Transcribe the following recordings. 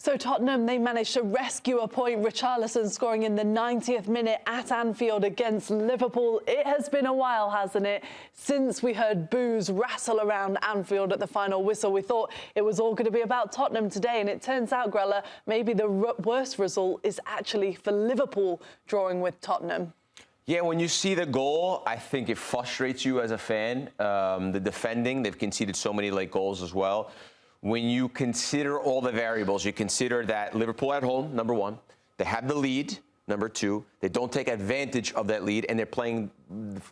So Tottenham, they managed to rescue a point. Richarlison scoring in the 90th minute at Anfield against Liverpool. It has been a while, hasn't it, since we heard boos rattle around Anfield at the final whistle. We thought it was all going to be about Tottenham today, and it turns out, Grella, maybe the worst result is actually for Liverpool drawing with Tottenham. Yeah, when you see the goal, I think it frustrates you as a fan. The defending, they've conceded so many late goals as well. When you consider all the variables, you consider that Liverpool at home, number one, they have the lead, number two, they don't take advantage of that lead, and they're playing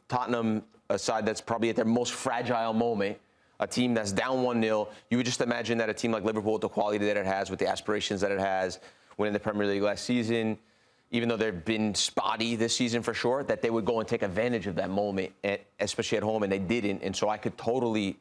Tottenham, a side that's probably at their most fragile moment, a team that's down 1-0. You would just imagine that a team like Liverpool, with the quality that it has, with the aspirations that it has, winning the Premier League last season, even though they've been spotty this season for sure, that they would go and take advantage of that moment, especially at home, and they didn't. And so I could totally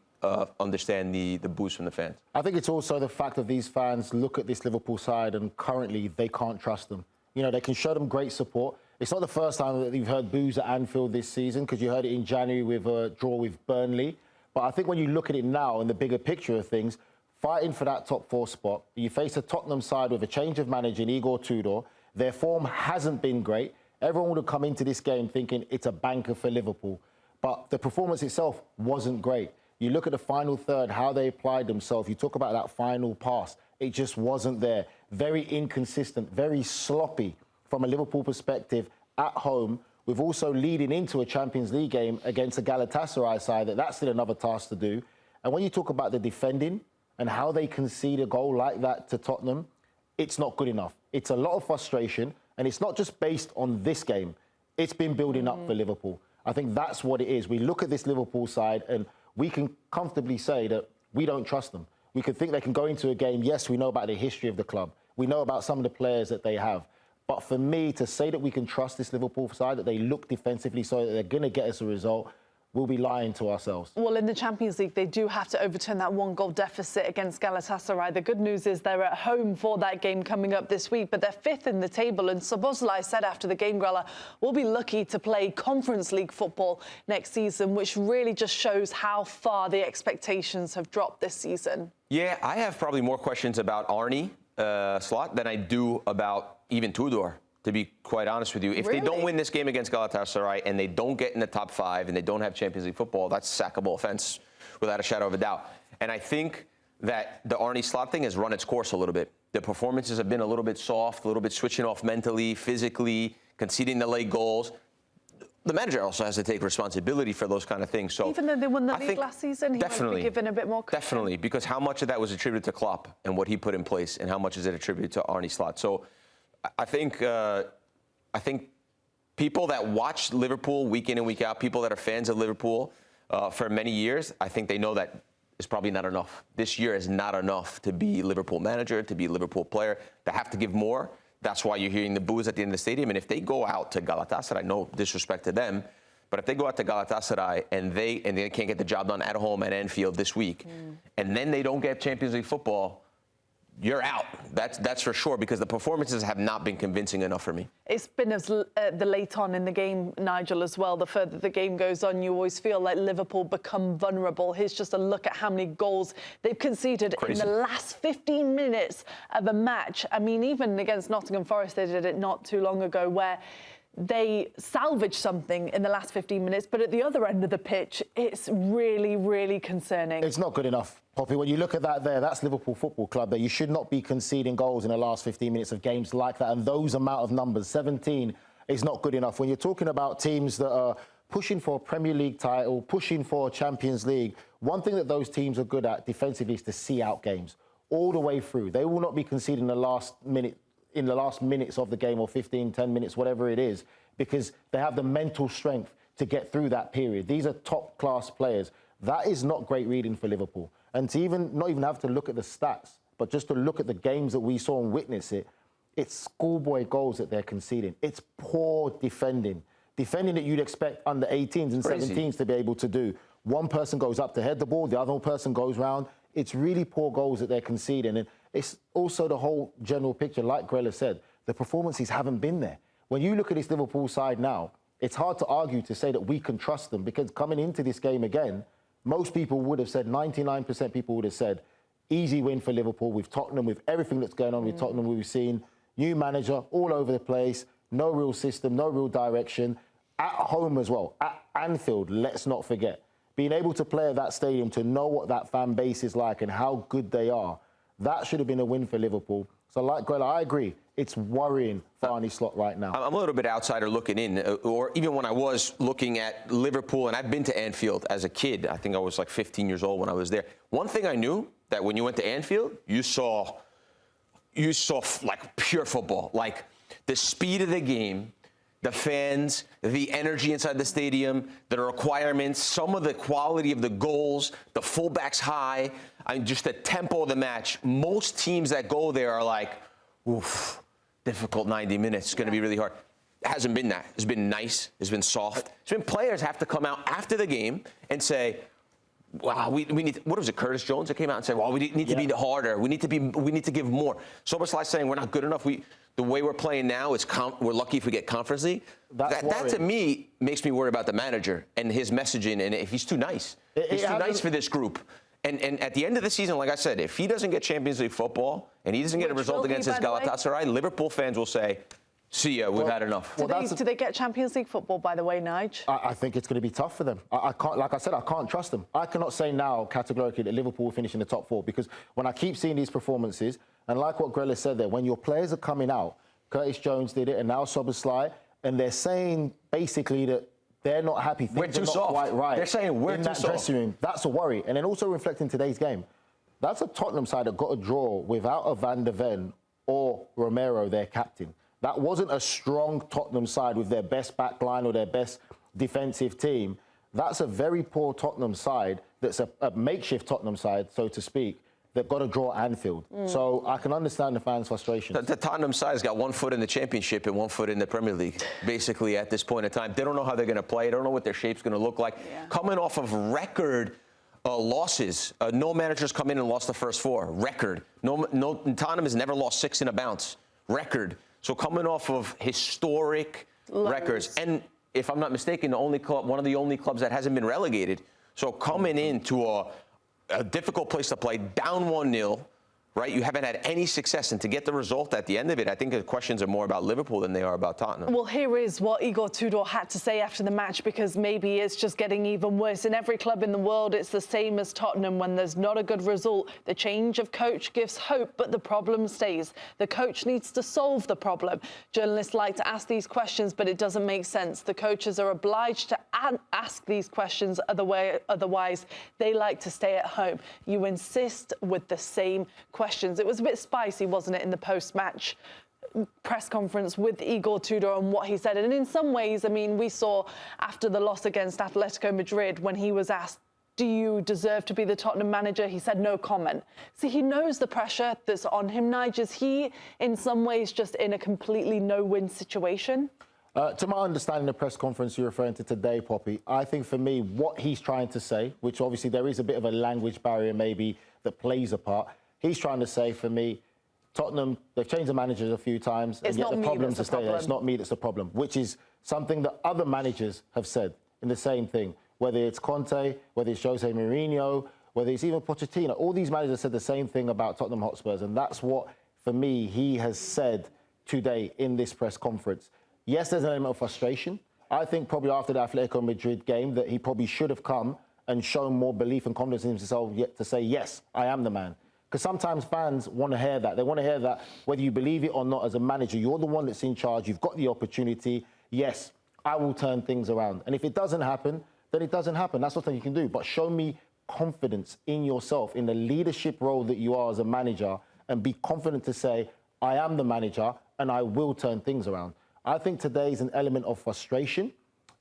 understand the boost from the fans. I think it's also the fact that these fans look at this Liverpool side and currently they can't trust them. You know, they can show them great support. It's not the first time that you've heard boos at Anfield this season, because you heard it in January with a draw with Burnley. But I think when you look at it now in the bigger picture of things, fighting for that top four spot, you face a Tottenham side with a change of manager in Igor Tudor. Their form hasn't been great. Everyone would have come into this game thinking it's a banker for Liverpool. But the performance itself wasn't great. You look at the final third, how they applied themselves. You talk about that final pass. It just wasn't there. Very inconsistent, very sloppy from a Liverpool perspective at home, with also leading into a Champions League game against a Galatasaray side that's still another task to do. And when you talk about the defending and how they concede a goal like that to Tottenham, it's not good enough. It's a lot of frustration, and it's not just based on this game. It's been building up for Liverpool. I think that's what it is. We look at this Liverpool side and we can comfortably say that we don't trust them. We could think they can go into a game. Yes, we know about the history of the club. We know about some of the players that they have. But for me, to say that we can trust this Liverpool side, that they look defensively so that they're going to get us a result, we'll be lying to ourselves. Well, in the Champions League, they do have to overturn that one-goal deficit against Galatasaray. The good news is they're at home for that game coming up this week, but they're fifth in the table. And Szoboszlai said after the game, Grella, we'll be lucky to play Conference League football next season, which really just shows how far the expectations have dropped this season. Yeah, I have probably more questions about Arne Slot than I do about even Tudor, to be quite honest with you. If they don't win this game against Galatasaray and they don't get in the top five and they don't have Champions League football, that's a sackable offense without a shadow of a doubt. And I think that the Arne Slot thing has run its course a little bit. The performances have been a little bit soft, a little bit switching off mentally, physically, conceding the late goals. The manager also has to take responsibility for those kind of things. So even though they won the league last season, he might be given a bit more credit. Definitely, because how much of that was attributed to Klopp and what he put in place, and how much is it attributed to Arne Slot? So I think people that watch Liverpool week in and week out, people that are fans of Liverpool for many years, I think they know that it's probably not enough. This year is not enough to be Liverpool manager, to be Liverpool player. They have to give more. That's why you're hearing the boos at the end of the stadium. And if they go out to Galatasaray, no disrespect to them, but if they go out to Galatasaray and they can't get the job done at home at Anfield this week, and then they don't get Champions League football, you're out. That's for sure, because the performances have not been convincing enough for me. It's been the late on in the game, Nigel, as well. The further the game goes on, you always feel like Liverpool become vulnerable. Here's just a look at how many goals they've conceded in the last 15 minutes of a match. I mean, even against Nottingham Forest, they did it not too long ago, where they salvaged something in the last 15 minutes, but at the other end of the pitch, it's really, really concerning. It's not good enough, Poppy. When you look at that there, that's Liverpool Football Club there. You should not be conceding goals in the last 15 minutes of games like that, and those amount of numbers, 17, is not good enough. When you're talking about teams that are pushing for a Premier League title, pushing for a Champions League, one thing that those teams are good at defensively is to see out games all the way through. They will not be conceding the last minute, in the last minutes of the game, or 15, 10 minutes, whatever it is, because they have the mental strength to get through that period. These are top-class players. That is not great reading for Liverpool. And to not even have to look at the stats, but just to look at the games that we saw and witness it, it's schoolboy goals that they're conceding. It's poor defending. Defending that you'd expect under 18s and 17s to be able to do. One person goes up to head the ball, the other person goes round. It's really poor goals that they're conceding. And it's also the whole general picture, like Grella said, the performances haven't been there. When you look at this Liverpool side now, it's hard to argue to say that we can trust them, because coming into this game again, most people would have said, 99% people would have said, Easy win for Liverpool with Tottenham, with everything that's going on with Tottenham. We've seen new manager all over the place, no real system, no real direction. At home as well, at Anfield, let's not forget. Being able to play at that stadium, to know what that fan base is like and how good they are, that should have been a win for Liverpool. So like Grella, I agree. It's worrying for Arne Slot right now. I'm a little bit outsider looking in, or even when I was looking at Liverpool, and I've been to Anfield as a kid. I think I was like 15 years old when I was there. One thing I knew, that when you went to Anfield, you saw like pure football, like the speed of the game, the fans, the energy inside the stadium, the requirements, some of the quality of the goals, the fullbacks high, just the tempo of the match. Most teams that go there are like, oof, difficult 90 minutes. It's going to be really hard. It hasn't been that. It's been nice. It's been soft. It's been players have to come out after the game and say, wow, we need. What was it? Curtis Jones that came out and said, "Well, we need to be harder. We need to give more." Soboslai saying we're not good enough. The way we're playing now is we're lucky if we get Conference League. That to me makes me worry about the manager and his messaging, and if he's too nice. He's too nice for this group. And at the end of the season, like I said, if he doesn't get Champions League football and he doesn't get a result against his Galatasaray, Liverpool fans will say, "See ya, we've had enough." Do they get Champions League football, by the way, Nige? I think it's going to be tough for them. I can't, like I said, I can't trust them. I cannot say now categorically that Liverpool will finish in the top four, because when I keep seeing these performances, and like what Grella said there, when your players are coming out, Curtis Jones did it, and now Soboslai, and they're saying basically that they're not happy. Things are not quite right. They're saying we're too soft. In that dressing room, that's a worry. And then also reflecting today's game, that's a Tottenham side that got a draw without a Van der Ven or Romero, their captain. That wasn't a strong Tottenham side with their best back line or their best defensive team. That's a very poor Tottenham side that's a makeshift Tottenham side, so to speak, that got a draw at Anfield. So I can understand the fans' frustration. The Tottenham side's got 1 foot in the Championship and 1 foot in the Premier League, basically, at this point in time. They don't know how they're going to play. They don't know what their shape's going to look like. Yeah. Coming off of record losses. No manager's come in and lost the first 4. Record. Tottenham has never lost 6 in a bounce. Record. So coming off of historic records. And if I'm not mistaken, one of the only clubs that hasn't been relegated. So coming into a difficult place to play, down 1-0, right? You haven't had any success, and to get the result at the end of it, I think the questions are more about Liverpool than they are about Tottenham. Well, here is what Igor Tudor had to say after the match, because maybe it's just getting even worse. In every club in the world, it's the same as Tottenham. When there's not a good result, the change of coach gives hope, but the problem stays. The coach needs to solve the problem. Journalists like to ask these questions, but it doesn't make sense. The coaches are obliged to ask these questions, otherwise they like to stay at home. You insist with the same questions. It was a bit spicy, wasn't it, in the post-match press conference with Igor Tudor and what he said. And in some ways, I mean, we saw after the loss against Atletico Madrid, when he was asked, do you deserve to be the Tottenham manager? He said no comment. See, he knows the pressure that's on him. Nige, is he in some ways just in a completely no-win situation? To my understanding, the press conference you're referring to today, Poppy, I think for me, what he's trying to say, which obviously there is a bit of a language barrier maybe that plays a part, he's trying to say, for me, Tottenham, they've changed the managers a few times, and yet the problem's to stay there. It's not me that's the problem, which is something that other managers have said in the same thing, whether it's Conte, whether it's Jose Mourinho, whether it's even Pochettino. All these managers said the same thing about Tottenham Hotspurs, and that's what, for me, he has said today in this press conference. Yes, there's an element of frustration. I think probably after the Atletico Madrid game that he probably should have come and shown more belief and confidence in himself yet to say, yes, I am the man. Because sometimes fans want to hear that. They want to hear that whether you believe it or not as a manager, you're the one that's in charge, you've got the opportunity. Yes, I will turn things around. And if it doesn't happen, then it doesn't happen. That's nothing you can do. But show me confidence in yourself, in the leadership role that you are as a manager, and be confident to say, I am the manager and I will turn things around. I think today is an element of frustration,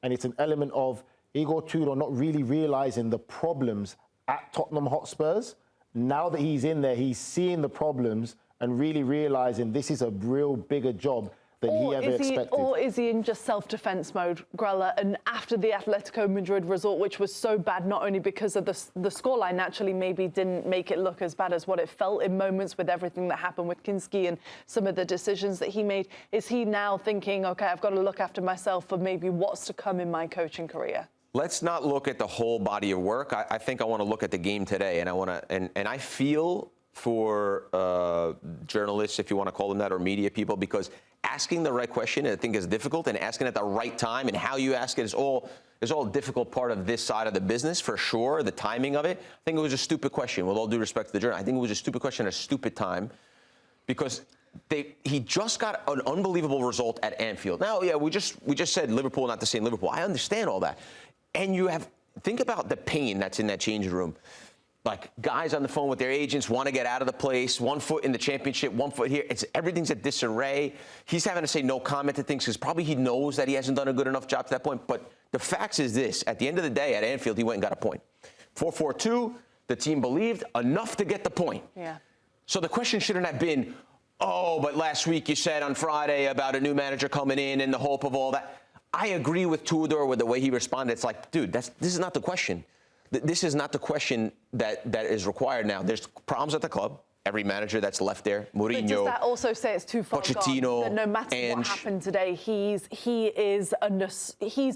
and it's an element of Igor Tudor not really realising the problems at Tottenham Hotspurs. Now that he's in there, he's seeing the problems and really realising this is a real bigger job than he ever expected. Or is he in just self-defence mode, Grella? And after the Atletico Madrid result, which was so bad, not only because of the scoreline naturally maybe didn't make it look as bad as what it felt in moments with everything that happened with Kinski and some of the decisions that he made, is he now thinking, OK, I've got to look after myself for maybe what's to come in my coaching career? Let's not look at the whole body of work. I think I want to look at the game today, and I feel for journalists, if you want to call them that, or media people, because asking the right question, I think, is difficult, and asking at the right time and how you ask it is all a difficult part of this side of the business, for sure, the timing of it. I think it was a stupid question, with all due respect to the journalist. I think it was a stupid question at a stupid time, because he just got an unbelievable result at Anfield. Now, yeah, we just said Liverpool, not the same Liverpool. I understand all that. And think about the pain that's in that changing room. Like, guys on the phone with their agents want to get out of the place, 1 foot in the championship, 1 foot here. Everything's at disarray. He's having to say no comment to things because probably he knows that he hasn't done a good enough job to that point. But the facts is this. At the end of the day, at Anfield, he went and got a point. 4-4-2, the team believed enough to get the point. Yeah. So the question shouldn't have been, oh, but last week you said on Friday about a new manager coming in and the hope of all that. I agree with Tudor with the way he responded. It's like, dude, this is not the question. This is not the question that is required now. There's problems at the club. Every manager that's left there, Mourinho, but does that also say it's too far Pochettino, gone? That no matter what happened today, he's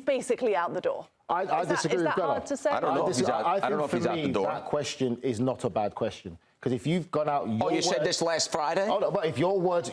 basically out the door. I disagree with that hard to say? I don't know if he's out. I don't know if he's out the door. That question is not a bad question. Because if you've gone out, you said this last Friday? Oh, no, but if your words,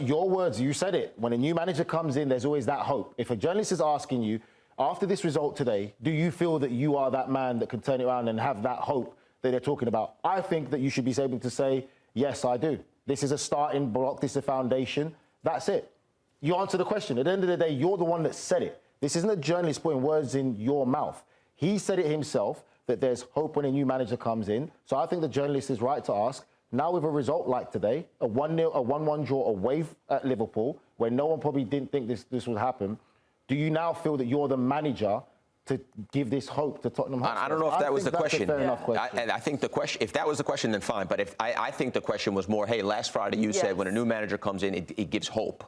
you said it. When a new manager comes in, there's always that hope. If a journalist is asking you, after this result today, do you feel that you are that man that can turn it around and have that hope that they're talking about? I think that you should be able to say, yes, I do. This is a starting block. This is a foundation. That's it. You answer the question. At the end of the day, you're the one that said it. This isn't a journalist putting words in your mouth. He said it himself, that there's hope when a new manager comes in. So I think the journalist is right to ask, now with a result like today, a 1-0, a 1-1 draw away at Liverpool, where no one probably didn't think this would happen, do you now feel that you're the manager to give this hope to Tottenham Hotspur? I don't know if that was the question. Fair enough question. I think the question, if that was the question, then fine. But I think the question was more, hey, last Friday you said when a new manager comes in, it gives hope,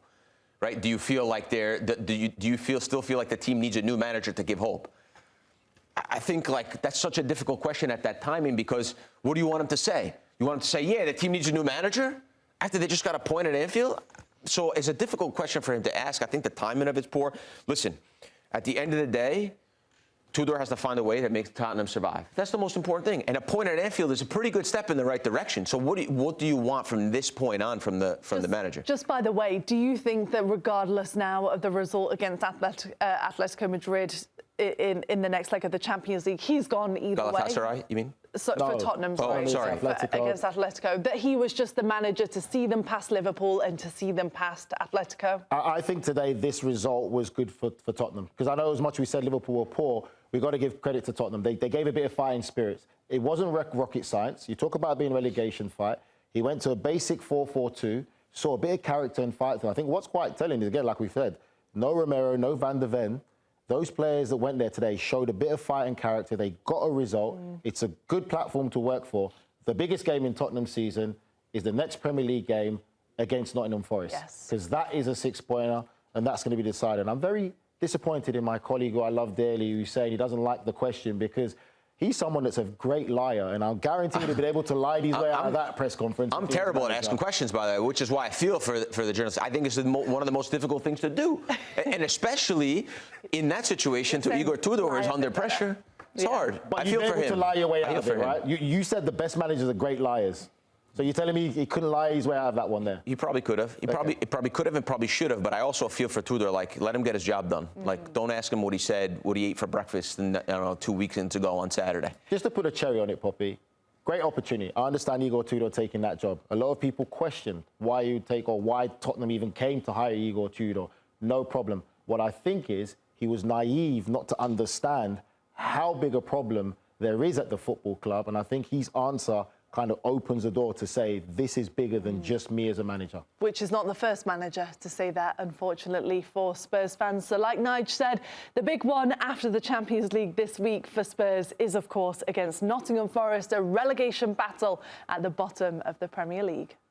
right? Do you feel like still feel like the team needs a new manager to give hope? I think like that's such a difficult question at that timing, because what do you want him to say? You want him to say, yeah, the team needs a new manager after they just got a point at Anfield? So it's a difficult question for him to ask. I think the timing of it's poor. Listen, at the end of the day, Tudor has to find a way that makes Tottenham survive. That's the most important thing. And a point at Anfield is a pretty good step in the right direction. So what do you want from this point on from the manager? Just by the way, do you think that regardless now of the result against Atletico Madrid in the next leg of the Champions League, he's gone either way? Galatasaray, you mean? So, no. For Tottenham, sorry. Against Atletico, that he was just the manager to see them past Liverpool and to see them past Atletico? I think today this result was good for Tottenham, because I know as much as we said Liverpool were poor, we've got to give credit to Tottenham. They gave a bit of fighting spirits. It wasn't rocket science. You talk about being a relegation fight. He went to a basic 4-4-2, saw a bit of character and fight through. I think what's quite telling is, again, like we said, no Romero, no Van de Ven. Those players that went there today showed a bit of fight and character. They got a result. It's a good platform to work for. The biggest game in Tottenham season is the next Premier League game against Nottingham Forest. Yes. Because that is a 6-pointer, and that's going to be decided. I'm very disappointed in my colleague who I love dearly, who's saying he doesn't like the question, because he's someone that's a great liar, and I'll guarantee he'll be able to lie his way out of that press conference. I'm terrible at asking questions, by the way, which is why I feel for the journalists. I think it's one of the most difficult things to do, and especially in that situation, to Igor Tudor, who's under pressure. It's hard. But I feel for him. You're able to lie your way out of it, right? You said the best managers are great liars. So you're telling me he couldn't lie his way out of that one there? He probably could have. He probably could have and probably should have. But I also feel for Tudor, like, let him get his job done. Like, don't ask him what he said, what he ate for breakfast, and, I don't know, 2 weeks in to go on Saturday. Just to put a cherry on it, Poppy, great opportunity. I understand Igor Tudor taking that job. A lot of people question why you take, or why Tottenham even came to hire Igor Tudor. No problem. What I think is he was naive not to understand how big a problem there is at the football club. And I think his answer kind of opens the door to say, this is bigger than just me as a manager. Which is not the first manager to say that, unfortunately, for Spurs fans. So like Nige said, the big one after the Champions League this week for Spurs is, of course, against Nottingham Forest, a relegation battle at the bottom of the Premier League.